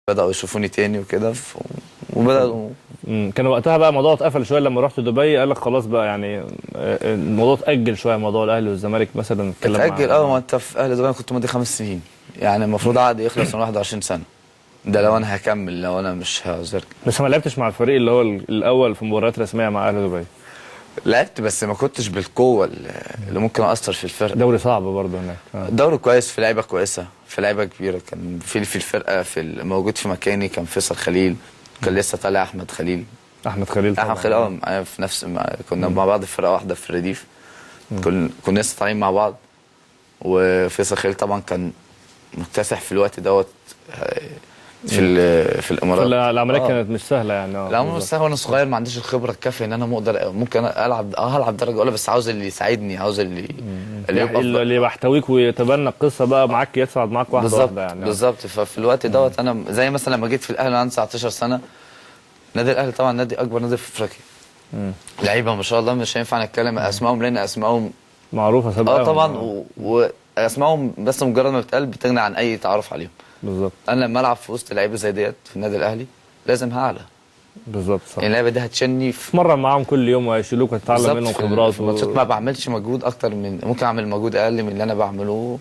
بدأوا يشوفوني تاني وكده وبدأوا. كان وقتها بقى الموضوع اتقفل شويه لما رحت دبي، قال لك خلاص بقى يعني الموضوع اتأجل شويه، موضوع الاهلي والزمالك مثلا نتكلم اتأجل. ما انت في اهلي دبي كنت ماضي 5 سنين، يعني المفروض عقدي يخلص من 21 سنة. ده لو انا هكمل، لو انا مش هزرك. بس ما لعبتش مع الفريق اللي هو الاول في مباريات رسميه مع اهلي دبي؟ لعبت بس ما كنتش بالقوة اللي ممكن أثر في الفرقة. دوري صعب برضه هناك. دوري كويس، في لعيبة كويسة، في لعيبة كبيرة. كان في الفرقة موجود في مكاني كان فيصل خليل، كان لسه طالع أحمد خليل. أحمد خليل معايا في نفس كنا مع بعض في فرقة واحدة في الرديف. كنا لسه طالعين مع بعض. وفيصل خليل طبعا كان مكتسح في الوقت دوت في الامارات. العمليه كانت مش سهله يعني. لا مش سهله، وانا صغير ما عنديش الخبره الكافيه ان انا ممكن هلعب درجه اولى، بس عاوز اللي يساعدني، عاوز اللي يبقى اللي يحتويك ويتبنى القصه بقى معاك، يصعد معاك واحده واحده يعني. بالظبط. ففي الوقت دوت انا زي مثلا لما جيت في الاهلي وانا 19 سنه. نادي الاهلي طبعا نادي اكبر نادي في افريقيا. لعيبه ما شاء الله مش هينفع نتكلم اسمائهم لان اسمائهم معروفه سابقا. طبعا واسمائهم بس مجرد ما بتقال بتغني عن اي تعرف عليهم. بالظبط. انا لما العب في وسط لعيبه زي ديت في النادي الاهلي لازم هعلى. بالظبط صح. يعني اللعيبه دي هتشني تتمرن معاهم كل يوم وهيشيلوك وتتعلم منهم خبرات. الماتشات ما بعملش مجهود اكتر من ممكن اعمل مجهود اقل من اللي انا بعمله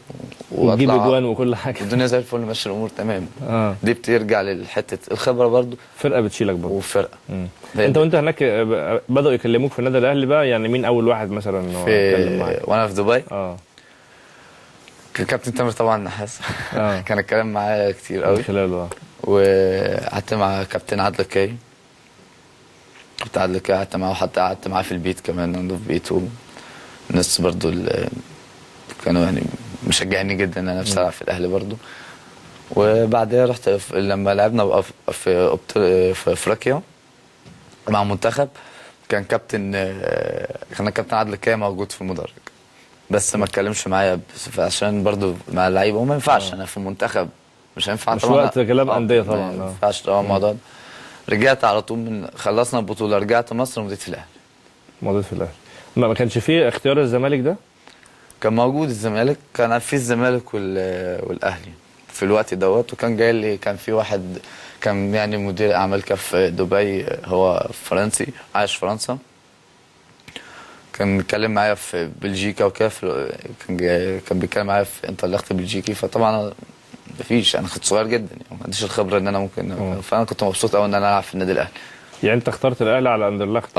وتجيب اجوان وكل حاجه. الدنيا زي الفل، ماشيه الامور تمام. دي بترجع للحته الخبره برضو. فرقه بتشيلك برضو. وفرقه. انت هناك بداوا يكلموك في النادي الاهلي بقى، يعني مين اول واحد مثلا اتكلم معاك؟ وانا في دبي كان كابتن تامر طبعا نحاس. كان اتكلم معايا كتير قوي خلاله. وقعدت مع كابتن عادل كاي. قعدت معاه، وحتى قعدت معاه في البيت كمان، عنده في بيته. الناس برضو اللي كانوا يعني مشجعيني جدا ان انا نفسي العب في الاهلي برضو. وبعدها رحت لما لعبنا بقى في افريقيا مع منتخب. كان كابتن عادل كاي موجود في المدرج، بس ما اتكلمش معايا عشان برضو مع اللعيبه وما ينفعش. انا في المنتخب مش هينفع طبعا، مش وقت كلام انديه طبعا. ما ينفعش طبعا الموضوع ده. رجعت على طول من خلصنا البطوله، رجعت مصر ومضيت في الاهلي. مضيت في الاهلي. ما كانش فيه اختيار الزمالك ده؟ كان موجود الزمالك، كان في الزمالك والاهلي في الوقت دوت. وكان جاي لي، كان في واحد كان يعني مدير اعمال في دبي، هو فرنسي عايش في فرنسا. كان بيتكلم معايا في بلجيكا وكده، كان بيتكلم معايا في انطلاقه بلجيكي. فطبعا مفيش، انا كنت صغير جدا يعني ما عنديش الخبره ان انا ممكن. فانا كنت مبسوط قوي ان انا العب في النادي الاهلي. يعني انت اخترت الاهلي على اندرلخت؟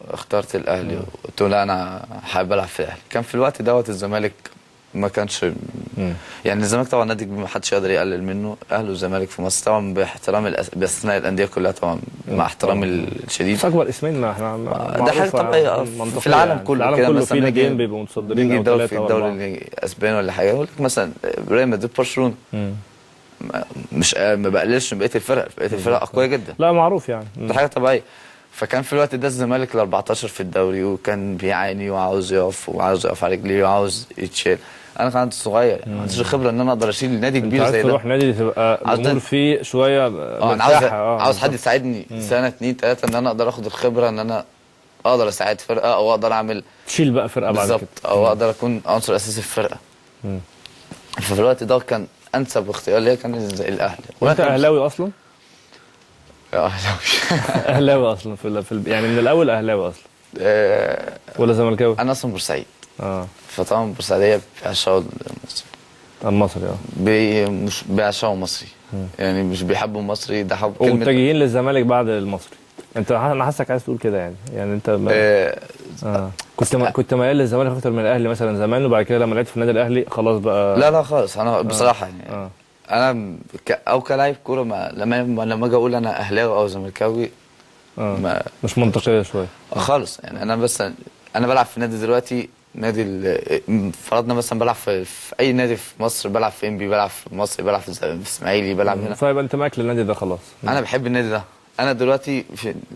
اخترت الاهلي وقلت له لا انا حابب العب في الاهلي. كان في الوقت دوت الزمالك ما كانش يعني الزمالك طبعا نادي ما حدش يقدر يقلل منه. اهلي والزمالك في مصر طبعا باحترام باستثناء الانديه كلها طبعا مع احترامي الشديد. بس اكبر اسمين ما احنا ده حاجه طبيعيه في العالم كله. العالم كله في ناديين بيبقوا متصدرين او ثلاثه في الدوري الاسباني ولا حاجه. يقول لك مثلا ريال مدريد، برشلونه. مش ما بقللش من بقيه الفرق اقوياء جدا. لا معروف يعني. ده حاجه طبيعيه. فكان في الوقت ده الزمالك ال 14 في الدوري، وكان بيعاني وعاوز يقف على رجليه وعاوز يتشيل. انا كنت صغير يعني ما عنديش الخبره ان انا اقدر اشيل نادي كبير زي ده. تروح نادي تبقى الامور فيه شويه مرتاحه. عاوز حد يساعدني سنه 2 3 ان انا اقدر اخد الخبره، ان انا اقدر اساعد فرقه او اقدر اعمل تشيل بقى فرقه بعد كده بالظبط، او اقدر اكون عنصر اساسي في الفرقه. ففي الوقت ده كان انسب اختيار ليا كان الاهلي. وانت اهلاوي اصلا؟ اهلاوي. اهلاوي اصلا يعني من الاول اهلاوي اصلا ولا زملكاوي؟ انا اصلا بورسعيد. فطبعا بورسعيديه بيعشقوا المصري. مش بيعشقوا مصري. يعني مش بيحبوا المصري، ده حب كلمه ومتجهين للزمالك بعد المصري. انا حاسك عايز تقول كده يعني انت كنت ميال للزمالك اكتر من الاهلي مثلا زمان، وبعد كده لما لعبت في النادي الاهلي خلاص بقى؟ لا خالص. انا بصراحه يعني انا كلاعب كوره لما اجي اقول انا اهلاوي او زملكاوي مش منطقيه شويه خالص. يعني انا بس انا بلعب في نادي دلوقتي، نادي فرضنا مثلا بلعب في اي نادي في مصر، بلعب في انبي، بلعب في مصر، بلعب في اسماعيلي، بلعب هنا. فيبقى انت معاك للنادي ده خلاص. انا بحب النادي ده. انا دلوقتي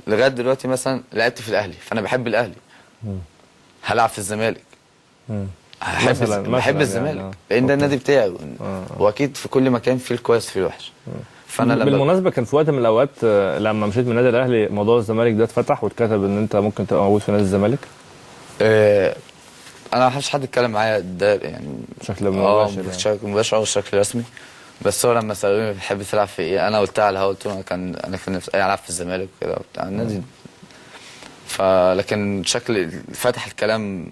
لغايه دلوقتي مثلا لعبت في الاهلي، فانا بحب الاهلي. هلعب في الزمالك بحب الزمالك يعني. لان ده النادي بتاعي. واكيد في كل مكان فيه الكويس فيه الوحش. فانا بالمناسبه كان في وقت من الاوقات لما مشيت من النادي الاهلي موضوع الزمالك ده اتفتح واتكتب ان انت ممكن تبقى موجود في نادي الزمالك؟ انا ما حدش اتكلم معايا ده يعني بشكل مباشر بشكل مباشر او بشكل رسمي. بس هو لما سالوني بتحب تلعب في ايه، انا قلت على الهوا، قلت له انا كان نفسي العب في الزمالك وكده وبتاع النادي. فلكن شكل فتح الكلام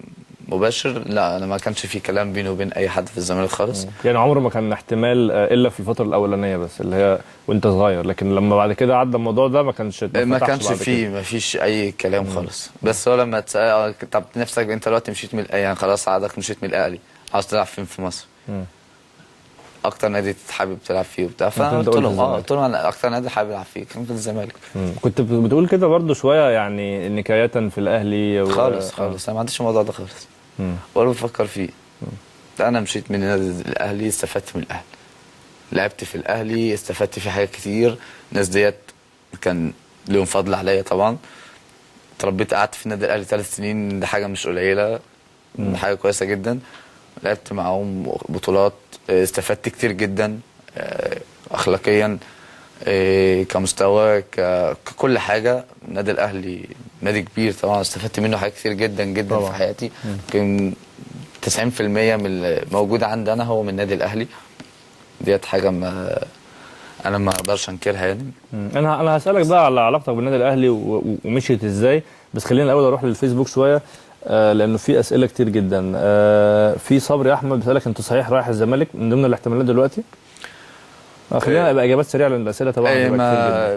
مباشر، لا انا ما كانش في كلام بيني وبين اي حد في الزمالك خالص. يعني عمره ما كان احتمال الا في الفتره الاولانيه بس اللي هي وانت صغير، لكن لما بعد كده عدى الموضوع ده ما كانش ما كانش فيه، ما فيش اي كلام خالص. بس هو لما تسال طب نفسك انت دلوقتي مشيت من يعني خلاص عادك مشيت من الاهلي، عاوز تلعب فين في مصر؟ اكتر نادي حابب تلعب فيه وبتاع، فقلت لهم قلت لهم انا اكتر نادي حابب العب فيه كان في الزمالك. كنت بتقول كده برضو شويه يعني نكايه في الاهلي خالص انا ما عنديش الموضوع ده خالص ولا بفكر فيه. انا مشيت من النادي الاهلي، استفدت من الاهلي، لعبت في الاهلي، استفدت فيه حاجات كتير. الناس ديت كان لهم فضل عليا طبعا. اتربيت قعدت في النادي الاهلي 3 سنين، دي حاجه مش قليله، حاجه كويسه جدا. لعبت معاهم بطولات، استفدت كتير جدا اخلاقيا، كمستوى، ككل حاجه. النادي الاهلي نادي كبير طبعا، استفدت منه حاجات كتير جدا جدا طبعا. في حياتي يمكن 90% من الموجود عندي انا هو من النادي الاهلي. ديت حاجه ما انا ما اقدرش انكرها يعني. انا هسالك بقى على علاقتك بالنادي الاهلي ومشيت ازاي، بس خلينا الاول اروح للفيسبوك شويه لانه في اسئله كتير جدا. في صبري احمد بيسالك انت صحيح رايح الزمالك من ضمن الاحتمالات دلوقتي؟ خلينا يبقى اجابات سريعه لان الاسئله طبعا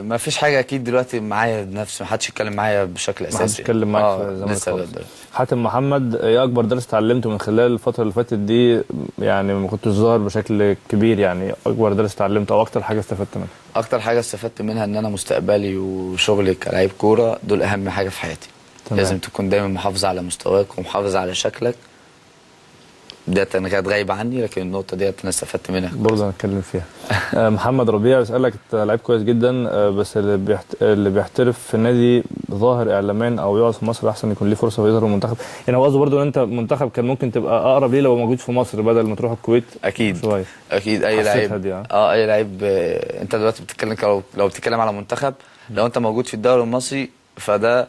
ما فيش حاجه اكيد دلوقتي معايا بنفسي، ما حدش يتكلم معايا بشكل اساسي. ما حدش يتكلم معاك في الزمالك. حاتم محمد، ايه اكبر درس اتعلمته من خلال الفتره اللي فاتت دي؟ يعني ما كنتش ظاهر بشكل كبير، يعني اكبر درس اتعلمته او اكتر حاجه استفدت منها؟ اكتر حاجه استفدت منها ان انا مستقبلي وشغلي كلاعب كوره دول اهم حاجه في حياتي. تمام. لازم تكون دايما محافظ على مستواك ومحافظ على شكلك. ديت انا كانت غايبه عني، لكن النقطه ديت انا استفدت منها برضه هنتكلم فيها. محمد ربيع بيسالك انت لعيب كويس جدا بس اللي بيحترف في النادي ظاهر اعلاميا او يقعد في مصر احسن يكون ليه فرصه ويظهر المنتخب. يعني هو قصده برضه ان انت منتخب كان ممكن تبقى اقرب ليه لو موجود في مصر بدل ما تروح الكويت. اكيد شويه اكيد. اي لعيب اي لعيب انت دلوقتي بتتكلم لو بتتكلم على منتخب، لو انت موجود في الدوري المصري فده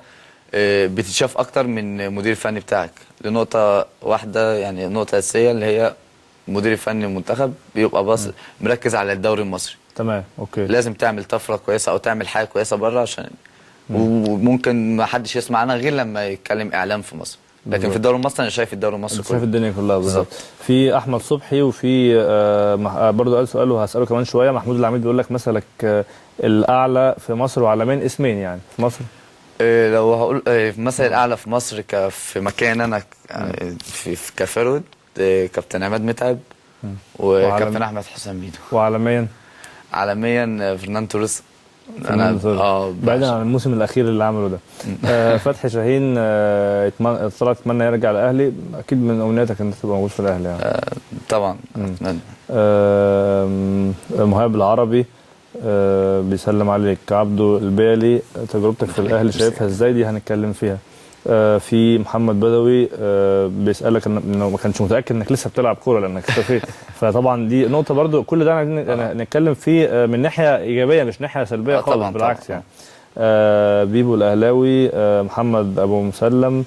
بتتشاف اكتر من المدير الفني بتاعك لنقطه واحده، يعني نقطه اساسيه اللي هي المدير الفني المنتخب بيبقى باص مركز على الدوري المصري. تمام اوكي. لازم تعمل طفره كويسه او تعمل حاجه كويسه بره عشان وممكن ما حدش يسمع عنها غير لما يتكلم اعلام في مصر. لكن في الدوري المصري انا شايف الدوري المصري كله، شايف الدنيا كلها بالظبط. في احمد صبحي وفي برضه قال سؤال وهساله كمان شويه. محمود العميد بيقول لك مثلك الاعلى في مصر وعلمين اسمين يعني في مصر. لو هقول مثل الاعلى في مصر في مكان انا في كفرود كابتن عماد متعب وكابتن احمد حسام ميدو. وعالميا؟ عالميا فرناندو توريس. انا بعيدا عن الموسم الاخير اللي عمله ده. فتحي شاهين طلع تتمنى يرجع الاهلي، اكيد من امنياتك انك تبقى موجود في الاهلي يعني. طبعا اتمنى. مهاب العربي بيسلم عليك. عبده البيلي، تجربتك في الاهلي شايفها ازاي؟ دي هنتكلم فيها. في محمد بدوي بيسالك انه ما كانش متاكد انك لسه بتلعب كوره لانك اختفيت. فطبعا دي نقطه برضو كل ده نتكلم فيه من ناحيه ايجابيه مش ناحيه سلبيه خالص. طبعًا بالعكس طبعًا. يعني بيبو الاهلاوي، محمد ابو مسلم،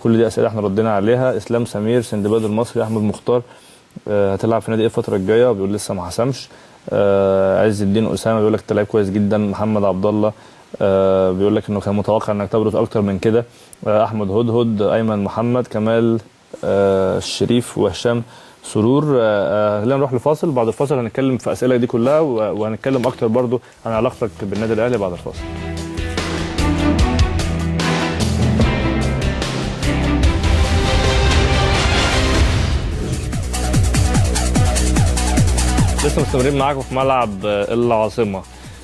كل دي اسئله احنا ردينا عليها. اسلام سمير، سندباد المصري، احمد مختار هتلعب في نادي ايه الفتره الجايه؟ بيقول لسه ما حسمش. عز الدين اسامه بيقول لك انت لعيب كويس جدا. محمد عبد الله بيقول لك انه كان متوقع انك تبرز اكتر من كده. احمد هدهد، ايمن محمد، كمال الشريف، وهشام سرور. خلينا نروح لفاصل، بعد الفاصل هنتكلم في الاسئله دي كلها وهنتكلم اكتر برضو عن علاقتك بالنادي الاهلي بعد الفاصل. لسه مستمرين معاكم في ملعب العاصمه.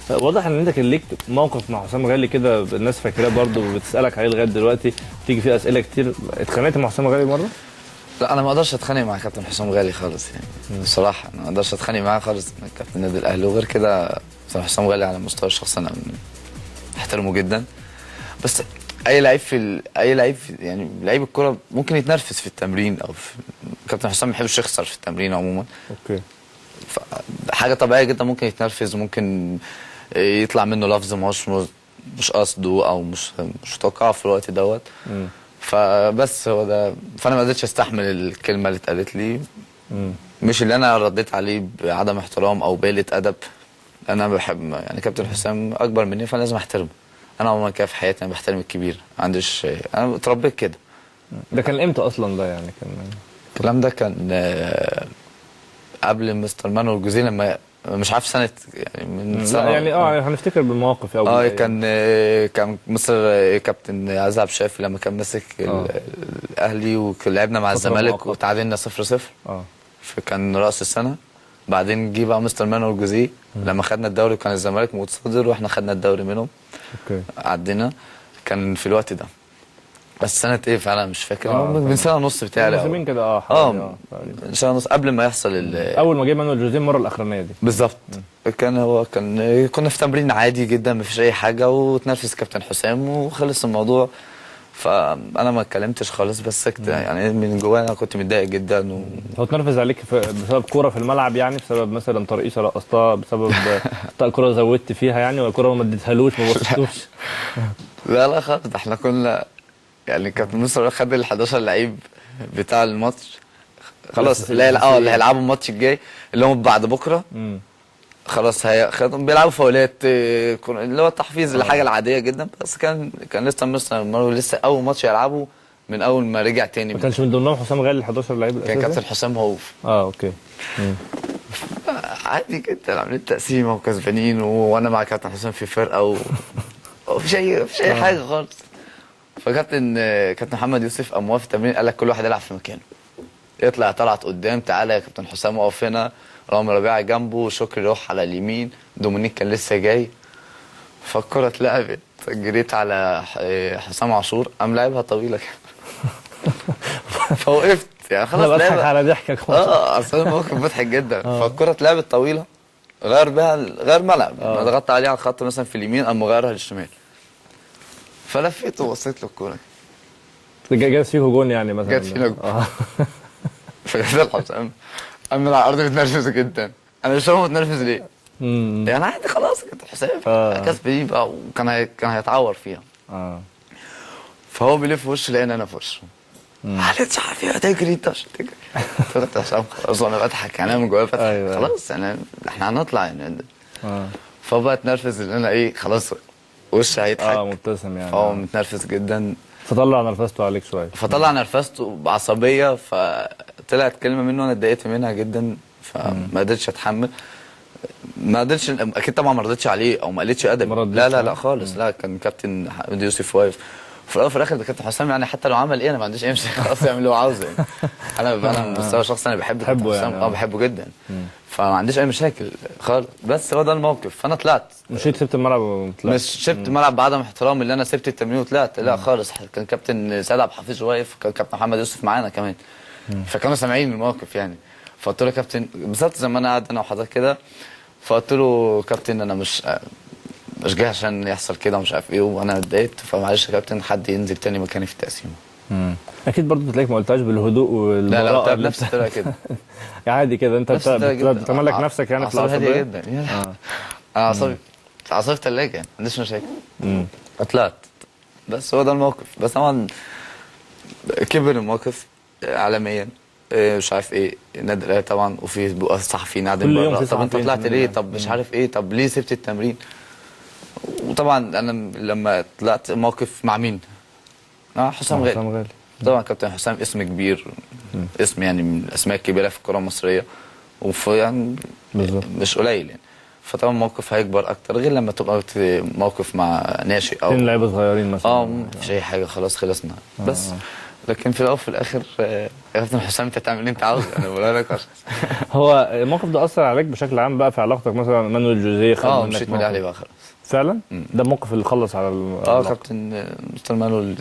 واضح ان انت كان ليك موقف مع حسام غالي كده الناس فاكراه برضه وبتسالك عليه لغايه دلوقتي، بتيجي فيه اسئله كتير. اتخانقت مع حسام غالي مره؟ لا انا ما اقدرش اتخانق مع كابتن حسام غالي خالص يعني. بصراحه انا ما اقدرش اتخانق معاه خالص كابتن النادي الاهلي. وغير كده حسام غالي على المستوى الشخصي انا احترمه جدا. بس اي لعيب يعني لعيب الكوره ممكن يتنرفز في التمرين او كابتن حسام ما بيحبش يخسر في التمرين عموما. اوكي. حاجه طبيعيه جدا، ممكن يتنرفز، ممكن يطلع منه لفظ مش قصده او مش متوقعه في الوقت دوت. فبس هو ده. فانا ما قدرتش استحمل الكلمه اللي اتقالت لي. مش اللي انا رديت عليه بعدم احترام او بقله ادب. انا بحب يعني كابتن حسام اكبر مني فانا لازم احترمه. انا عموما كده في حياتي انا بحترم الكبير، ما عنديش، انا اتربيت كده. ده كان امتى اصلا ده يعني كان؟ الكلام ده كان قبل مستر مانويل جوزيه، لما مش عارف سنه يعني من سنه لا يعني هنفتكر بالمواقف او كان مصر كابتن عزب عبد الشافي لما كان ماسك الاهلي ولعبنا مع الزمالك وتعادلنا 0-0. فكان راس السنه. بعدين جه بقى مستر مانويل جوزيه لما خدنا الدوري وكان الزمالك متصدر واحنا خدنا الدوري منهم. اوكي. عدينا كان في الوقت ده. بس سنه ايه فعلا مش فاكر. من سنه ونص بتاعي موسمين كده سنه ونص قبل ما يحصل اول ما جه مانويل جوزيه المره الاخرانيه دي بالظبط. كنا في تمرين عادي جدا مفيش اي حاجه وتنافس كابتن حسام وخلص الموضوع. فانا ما اتكلمتش خالص بس سكت يعني من جوايا انا كنت متضايق جدا هو اتنرفز عليك بسبب كوره في الملعب يعني، بسبب مثلا ترقيصه رقصتها، بسبب كوره زودت فيها يعني، ولا كوره ما اديتهالوش ما بصيتوش؟ لا خالص. ده احنا كنا يعني كابتن مصر خد ال 11 لعيب بتاع الماتش خلاص اللي هيلعبوا الماتش الجاي اللي هم بعد بكره. خلاص بيلعبوا فاولات اللي هو التحفيز لحاجه العاديه جدا. بس كان لسه مستر مانويل لسه اول ماتش يلعبه من اول ما رجع تاني. ما كانش من ضمنهم حسام غالي ال 11 لعيب الاساسي؟ كان كابتن حسام هو اوكي. عادي جدا عاملين تقسيمه وكسبانين وانا مع كابتن حسام في فرقه ومفيش اي حاجه خالص. فكابتن محمد يوسف قام واقف في التمرين قال لك كل واحد يلعب في مكانه. يطلع طلعت قدام تعالى يا كابتن حسام اقف هنا، رامي ربيعه جنبه، شكري يروح على اليمين، دومينيك كان لسه جاي. فالكره اتلعبت جريت على حسام عاشور قام لعبها طويله كده. فوقفت يعني خلاص انا بضحك على ضحكك. اصل الموقف مضحك جدا. فالكره اتلعبت طويله غير ملعب. انا ضغطت عليه على الخط مثلا في اليمين قام مغيرها للشمال. فلفيت وبصيت له الكوره جت فيكوا جون يعني مثلا؟ جت فينا جون. فكابتن حسام قام على الارض متنرفز جدا. انا مش فاهم هو متنرفز ليه. يعني عادي خلاص كابتن حسام كسب بقى وكان هيتعور فيها. فهو بيلف وشه لقينا انا في وشه. مش عارف ايه هتجري انت مش هتجري. قلت له حسام خلاص انا بضحك يعني انا من جوايا بضحك خلاص يعني احنا هنطلع يعني. فبقى اتنرفز ان انا خلاص وشي هيضحك. مبتسم يعني. متنرفز جدا. فطلع نرفزته عليك شويه. فطلع نرفزته بعصبيه فطلعت كلمه منه انا اتضايقت منها جدا فما قدرتش اتحمل. ما قدرتش اكيد طبعا ما ردتش عليه او ما قلتش ادب. لا خالص. لا كان كابتن محمد يوسف واقف. في الاول وفي الاخر ده كابتن حسام يعني حتى لو عمل انا ما عنديش اي مشكله خلاص يعمل اللي هو عاوزه يعني. انا من مستوى شخصي انا بحب كابتن حسام يعني. بحبه جدا. فما عنديش اي مشاكل خالص. بس هو ده الموقف. فانا طلعت. مشيت سبت الملعب وطلعت؟ مش سبت الملعب بعدم احترام اللي انا سبت التمرين وطلعت. لا خالص. كان كابتن سيد عبد الحفيظ واقف، كان كابتن محمد يوسف معانا كمان. فكانوا سامعين الموقف يعني. فقلت له كابتن بالظبط زي ما انا قاعد انا وحضرتك كده. فقلت له كابتن انا مش جاي عشان يحصل كده ومش عارف ايه وانا اتضايقت فمعلش يا كابتن حد ينزل تاني مكاني في التقسيمه. اكيد برضه بتلاقيك ما قلتهاش بالهدوء والبراءه. لا قلتها بنفس الطريقه كده. عادي كده انت بتملك نفسك يعني في العصبيه هاديه جدا. انا عصبي ثلاجه يعني ما عنديش مشاكل. طلعت بس هو ده الموقف. بس طبعا كبر الموقف عالميا مش عارف ايه النادي الاهلي طبعا وفي صحفيين قاعدين بره. طب انت طلعت ليه؟ طب مش عارف ايه. طب ليه سبت التمرين؟ وطبعا انا لما طلعت موقف مع مين؟ حسام غالي. طبعا كابتن حسام اسم كبير. اسم يعني من الاسماء الكبيره في الكره المصريه وفي يعني مش قليل يعني. فطبعا موقف هيكبر اكتر غير لما تبقى موقف مع ناشئ او 2 لعيبه صغيرين مثلا. مفيش اي حاجه خلاص خلصنا. بس لكن في الاول وفي الاخر يا كابتن حسام انت تعمل اللي انت عاوزه. انا بقول لك هو الموقف ده اثر عليك بشكل عام بقى في علاقتك مثلا مانويل جوزيه؟ خد منك مشيت من الاهلي بقى خلاص فعلا. ده الموقف اللي خلص على كابتن مستر مانويل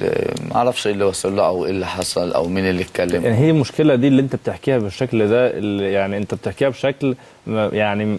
ما اعرفش ايه اللي وصل له او ايه اللي حصل او مين اللي اتكلم. يعني هي المشكله دي اللي انت بتحكيها بالشكل ده اللي يعني انت بتحكيها بشكل يعني